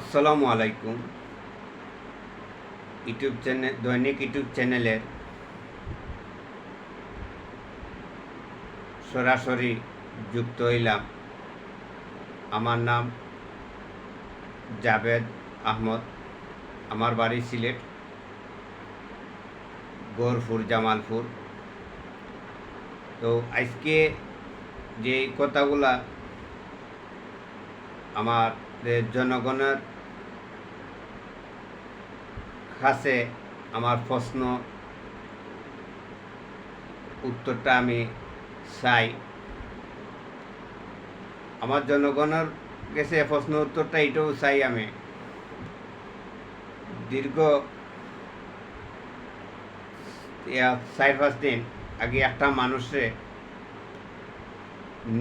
আসসালামু আলাইকুম। YouTube channel দৈনিক ইউটিউব চ্যানেলের সরাসরি যুক্ত হইলাম। আমার নাম জাভেদ আহমদ। আমার বাড়ি সিলেট, গৌরপুর জামালপুর। তো আজকে যে কথাগুলা আমাদের জনগণের কাছে আমার প্রশ্ন উত্তরটা আমি চাই। আমার জনগণের কাছে প্রশ্ন উত্তরটা এটাও চাই। আমি দীর্ঘ 4-5 দিন আগে একটা মানুষে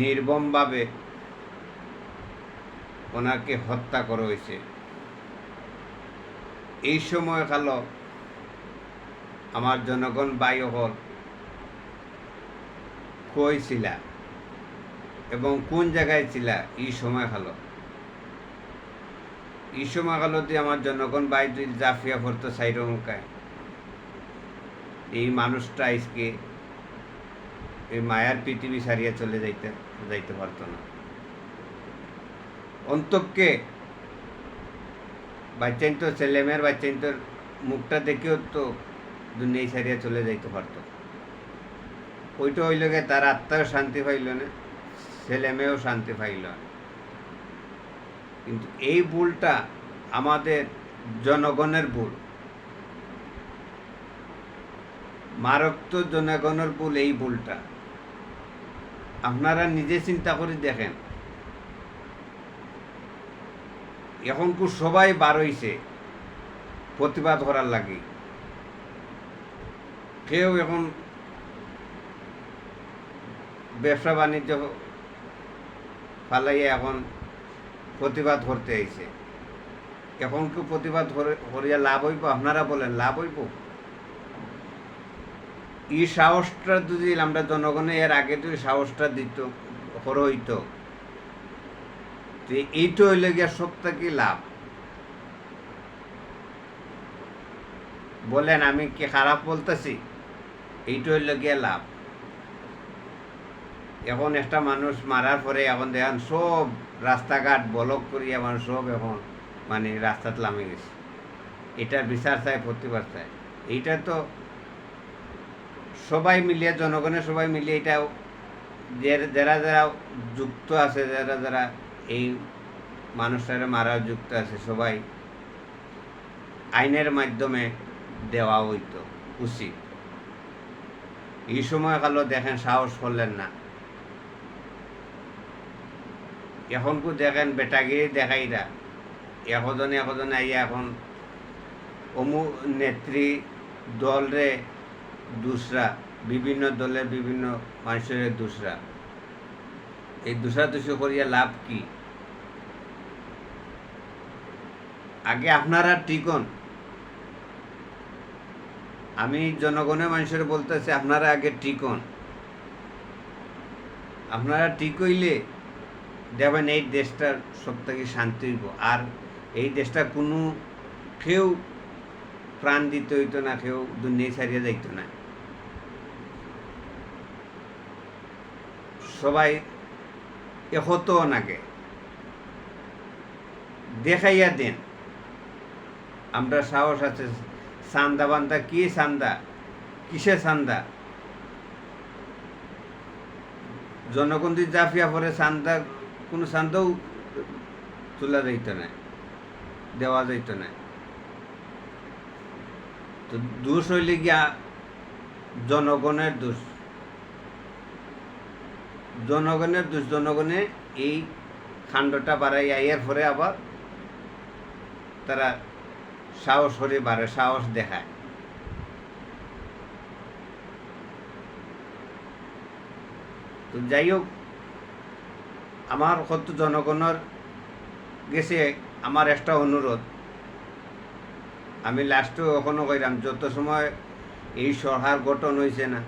নির্মমভাবে ওনাকে হত্যা করা হয়েছে। এই সময় কালো আমার জনগণ ভাই হল কই ছিলা এবং কোন জায়গায় ছিলা এই সময় কালো দিয়ে আমার জনগণ ভাই যদি জাফিয়া পড়তো সাইরমুখায়, এই মানুষটা আজকে এই মায়ার পৃথিবী সারিয়ে চলে যাইতে পারতো না। অন্তপকে বাচ্চাইন তো ছেলেমেয়ের বাচ্চাইন তোর মুখটা দেখেও তো দুনিয়ায় সারিয়া চলে যাইতে পারতো। ওইটা হইল গে তার আত্মাও শান্তি পাইল না, ছেলে মেয়েও শান্তি পাইল না। কিন্তু এই ভুলটা আমাদের জনগণের ভুল, মারাত্মক জনগণের ভুল। এই ভুলটা আপনারা নিজে চিন্তা করে দেখেন। এখন সবাই বার হইছে প্রতিবাদ করার লাগে। কেউ এখন ব্যবসা বাণিজ্য ফালাইয়া এখন প্রতিবাদ করতে আইছে। এখন কেউ প্রতিবাদ করিয়া লাভ হইব? আপনারা বলেন লাভ হইব? এই সাহসটা যদি আমরা জনগণে এর আগে যদি সাহসটা দিত হইতো, এইটা হইলে গিয়া সব থেকে লাভ। বলেন আমি কি খারাপ বলতেছি? এইটা হইলে গিয়া লাভ। এখন একটা মানুষ মারার পরে এখন দেখেন সব রাস্তাঘাট ব্লক করিয়া মানুষ সব এখন রাস্তাতে নামে গেছে। এটার বিচার চাই, প্রতিবাদ চাই। এইটা তো সবাই মিলিয়ে, জনগণের সবাই মিলিয়ে এটা যারা যারা যুক্ত আছে, যারা যারা এই মানুষটারে মারা যুক্ত আছে, সবাই আইনের মাধ্যমে দেওয়া হইতো উচিত। এই সময় কালো দেখেন সাহস করলেন না। এখন দেখেন বেটাগিরি দেখাইরা একজনে আইয়া এখন নেত্রী দলরে দুসরা, বিভিন্ন দলের বিভিন্ন মানুষের দুসরা, এই দুষাদুষি করিয়া লাভ কি? আগে আপনারা ঠিক হন। আমি জনগণের মানুষের বলতেছি, আপনারা আগে ঠিক হন। আপনারা ঠিক হইলে দেখবেন এই দেশটার সব থেকে শান্তি হইব। আর এই দেশটা কোনো কেউ প্রাণ দিতে হইতো না, কেউ দুনিয়া ছাড়িয়ে যাইতো না। সবাই হতো নাকে দেখাইয়া দেন। আমরা সাহস আছে। চান্দা বান্দা কি চান্দা, কিসে চান্দা? জনগণ যদি জাফিয়া পরে চান্দা, কোনো চান্দাও তোলা যাইত না, দেওয়া যাইত না। তো দোষ হইলে গিয়া জনগণের দোষ। জনগণে এই খান্ডটা বাড়াইয়া এর পরে আবার তারা সাহস করে বাড়ে, সাহস দেখায়। তো যাই হোক, আমার কত জনগণের গেছে আমার একটা অনুরোধ। আমি লাস্টেও এখনো কইলাম, যত সময় এই সরকার গঠন হয়েছে না,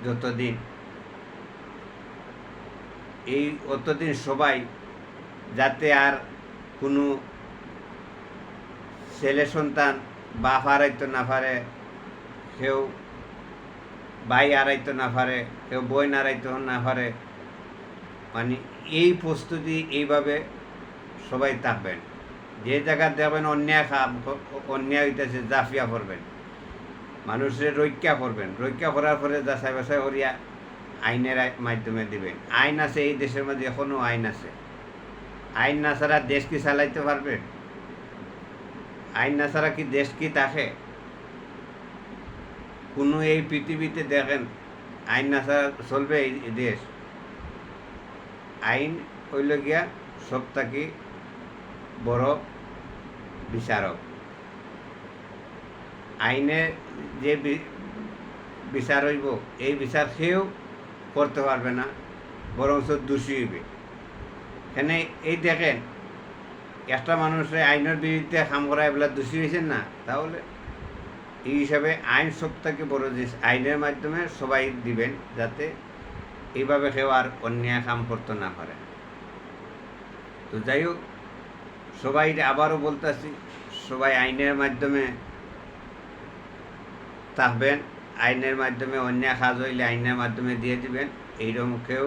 যতদিন অতদিন সবাই যাতে আর কোনো ছেলে সন্তান বাপ হারাইতে না পারে, কেউ ভাই হারাইতে না পারে, কেউ বোন হারাইতে না পারে, মানে এই প্রস্তুতি এইভাবে সবাই থাকবেন। যে জায়গা দেখবেন অন্যায় হইতেছে জাফিয়া করবেন, মানুষের রক্ষা করবেন, রক্ষা করার পরে যাচাই বাছাই করিয়া আইনের মাধ্যমে দিবেন। আইন আছে এই দেশের মধ্যে, এখনও আইন আছে। আইন না ছাড়া দেশ কি চালাইতে পারবেন? আইন না ছাড়া কি দেশ কি থাকে? কোনো এই পৃথিবীতে দেখেন আইন না ছাড়া চলবে এই দেশ? আইন হইল গিয়া সব থাকি বড় বিচারক। আইনে যে বিচার হইব, এই বিচার কেউ করতে পারবে না, বরঞ্চ দোষী হইবে। এখানে এই দেখেন একটা মানুষের আইনের বিরুদ্ধে কাম করা এগুলা দোষী হয়েছেন না, তাহলে এই হিসাবে আইন সব থেকে বড় জিনিস। আইনের মাধ্যমে সবাই দিবেন, যাতে এইভাবে কেউ আর অন্যায় কাম করতে না পারে। তো যাই হোক, সবাই আবারও বলতেছি, সবাই আইনের মাধ্যমে থাকবেন, আইনের মাধ্যমে অন্যায় কাজ হইলে আইনের মাধ্যমে দিয়ে দিবেন। এইরকম কেউ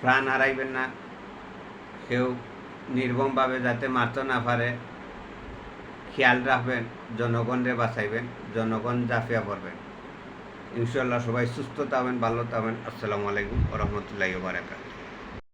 প্রাণ হারাইবেন না, কেউ নির্মমভাবে যাতে মারতে না পারে খেয়াল রাখবেন, জনগণরে বাঁচাইবেন, জনগণ জাফিয়া পড়বেন। ইনশাল্লাহ সবাই সুস্থ থাকবেন, ভালো থাকবেন। আসসালামু আলাইকুম ওয়া রাহমাতুল্লাহি ওয়া বারাকাতুহু।